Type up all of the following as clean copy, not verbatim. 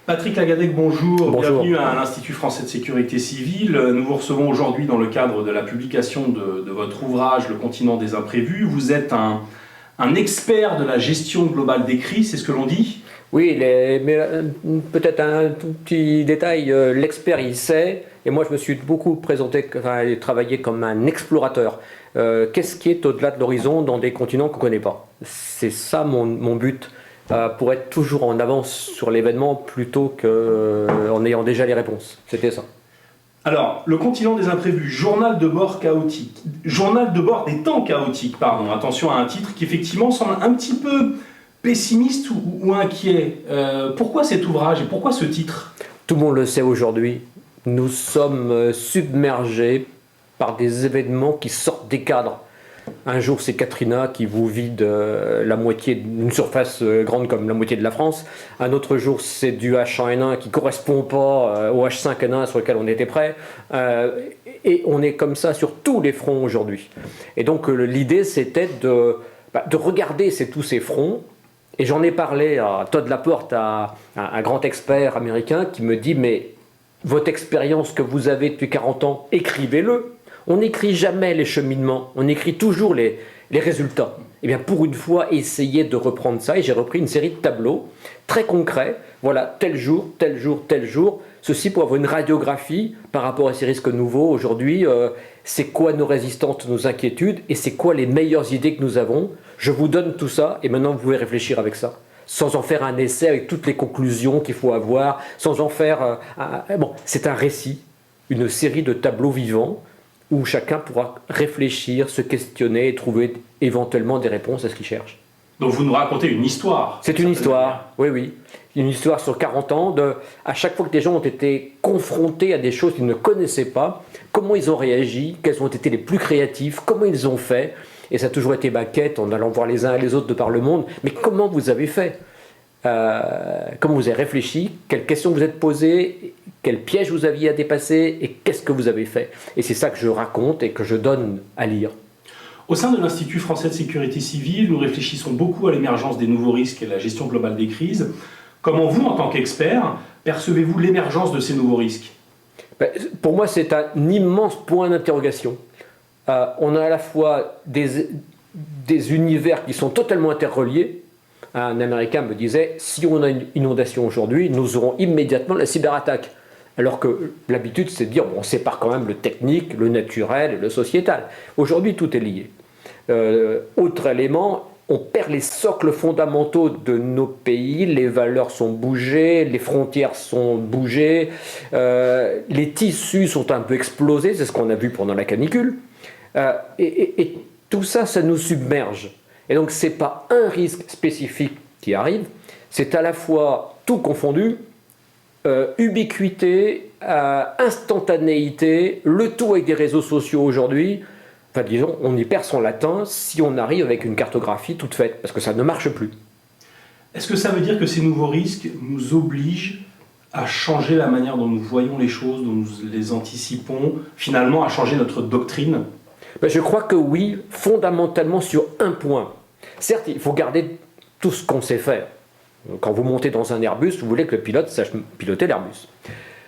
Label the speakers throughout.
Speaker 1: Patrick Lagadec, bonjour.
Speaker 2: Bonjour.
Speaker 1: Bienvenue à l'Institut français de sécurité civile. Nous vous recevons aujourd'hui dans le cadre de la publication de votre ouvrage « Le continent des imprévus ». Vous êtes un expert de la gestion globale des crises, c'est ce que l'on dit?
Speaker 2: Oui, mais peut-être un tout petit détail, l'expert il sait, et moi je me suis beaucoup présenté, et travaillé comme un explorateur. Qu'est-ce qui est au-delà de l'horizon dans des continents qu'on ne connaît pas? C'est ça mon but, pour être toujours en avance sur l'événement plutôt qu'en ayant déjà les réponses. C'était ça.
Speaker 1: Alors, le continent des imprévus, journal de bord chaotique, journal de bord des temps chaotiques, pardon, attention à un titre qui effectivement semble un petit peu pessimiste ou inquiet. Pourquoi cet ouvrage et pourquoi ce titre?
Speaker 2: Tout le monde le sait aujourd'hui, nous sommes submergés par des événements qui sortent des cadres. Un jour c'est Katrina qui vous vide la moitié d'une surface grande comme la moitié de la France. Un autre jour c'est du H1N1 qui ne correspond pas au H5N1 sur lequel on était prêt. Et on est comme ça sur tous les fronts aujourd'hui. Et donc l'idée c'était de regarder tous ces fronts. Et j'en ai parlé à Todd Laporte, à un grand expert américain qui me dit « Mais votre expérience que vous avez depuis 40 ans, écrivez-le ». On n'écrit jamais les cheminements, on écrit toujours les résultats. Et bien pour une fois, essayez de reprendre ça. Et j'ai repris une série de tableaux très concrets. Voilà, tel jour, tel jour, tel jour. Ceci pour avoir une radiographie par rapport à ces risques nouveaux. Aujourd'hui, c'est quoi nos résistances, nos inquiétudes et c'est quoi les meilleures idées que nous avons. Je vous donne tout ça et maintenant vous pouvez réfléchir avec ça. Sans en faire un essai avec toutes les conclusions qu'il faut avoir. Sans en faire... Bon, c'est un récit, une série de tableaux vivants où chacun pourra réfléchir, se questionner et trouver éventuellement des réponses à ce qu'il cherche.
Speaker 1: Donc vous nous racontez une histoire.
Speaker 2: C'est une histoire, oui, oui. Une histoire sur 40 ans, à chaque fois que des gens ont été confrontés à des choses qu'ils ne connaissaient pas, comment ils ont réagi, quels ont été les plus créatifs, comment ils ont fait. Et ça a toujours été ma quête en allant voir les uns et les autres de par le monde. Mais comment vous avez fait? Comment vous avez réfléchi? Quelles questions vous êtes posées? Quels pièges vous aviez à dépasser? Et qu'est-ce que vous avez fait? Et c'est ça que je raconte et que je donne à lire.
Speaker 1: Au sein de l'Institut français de sécurité civile, nous réfléchissons beaucoup à l'émergence des nouveaux risques et la gestion globale des crises. Comment vous, en tant qu'expert, percevez-vous l'émergence de ces nouveaux risques?
Speaker 2: Pour moi, c'est un immense point d'interrogation. On a à la fois des univers qui sont totalement interreliés. Un Américain me disait, si on a une inondation aujourd'hui, nous aurons immédiatement la cyberattaque. Alors que l'habitude, c'est de dire, bon, on sépare quand même le technique, le naturel et le sociétal. Aujourd'hui, tout est lié. Autre élément, on perd les socles fondamentaux de nos pays, les valeurs sont bougées, les frontières sont bougées, les tissus sont un peu explosés, c'est ce qu'on a vu pendant la canicule. Et tout ça, ça nous submerge. Et donc, ce n'est pas un risque spécifique qui arrive, c'est à la fois tout confondu, ubiquité, instantanéité, le tout avec des réseaux sociaux aujourd'hui. Enfin, disons, on y perd son latin si on arrive avec une cartographie toute faite, parce que ça ne marche plus.
Speaker 1: Est-ce que ça veut dire que ces nouveaux risques nous obligent à changer la manière dont nous voyons les choses, dont nous les anticipons, finalement à changer notre doctrine?
Speaker 2: Je crois que oui, fondamentalement sur un point. Certes, il faut garder tout ce qu'on sait faire. Quand vous montez dans un Airbus, vous voulez que le pilote sache piloter l'Airbus.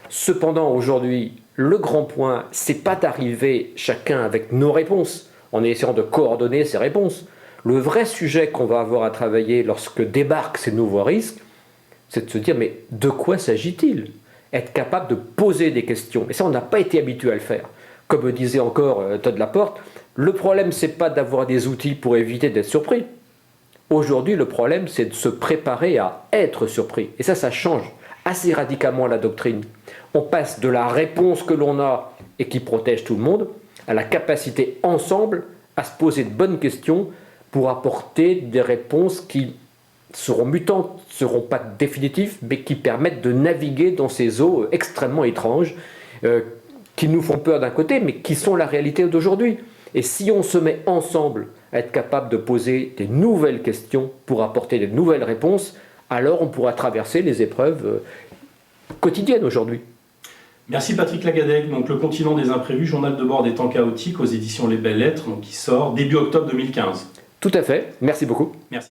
Speaker 2: Cependant, aujourd'hui, le grand point, c'est pas d'arriver chacun avec nos réponses, en essayant de coordonner ces réponses. Le vrai sujet qu'on va avoir à travailler lorsque débarquent ces nouveaux risques, c'est de se dire, mais de quoi s'agit-il? Être capable de poser des questions. Et ça, on n'a pas été habitué à le faire. Comme disait encore Todd Laporte, le problème, c'est pas d'avoir des outils pour éviter d'être surpris. Aujourd'hui, le problème, c'est de se préparer à être surpris. Et ça change assez radicalement la doctrine. On passe de la réponse que l'on a et qui protège tout le monde, à la capacité ensemble à se poser de bonnes questions pour apporter des réponses qui seront mutantes, ne seront pas définitives, mais qui permettent de naviguer dans ces eaux extrêmement étranges, qui nous font peur d'un côté, mais qui sont la réalité d'aujourd'hui. Et si on se met ensemble à être capable de poser des nouvelles questions pour apporter de nouvelles réponses, alors on pourra traverser les épreuves quotidiennes aujourd'hui.
Speaker 1: Merci Patrick Lagadec. Donc, Le continent des imprévus, journal de bord des temps chaotiques aux éditions Les Belles Lettres, donc, qui sort début octobre 2015.
Speaker 2: Tout à fait. Merci beaucoup.
Speaker 1: Merci.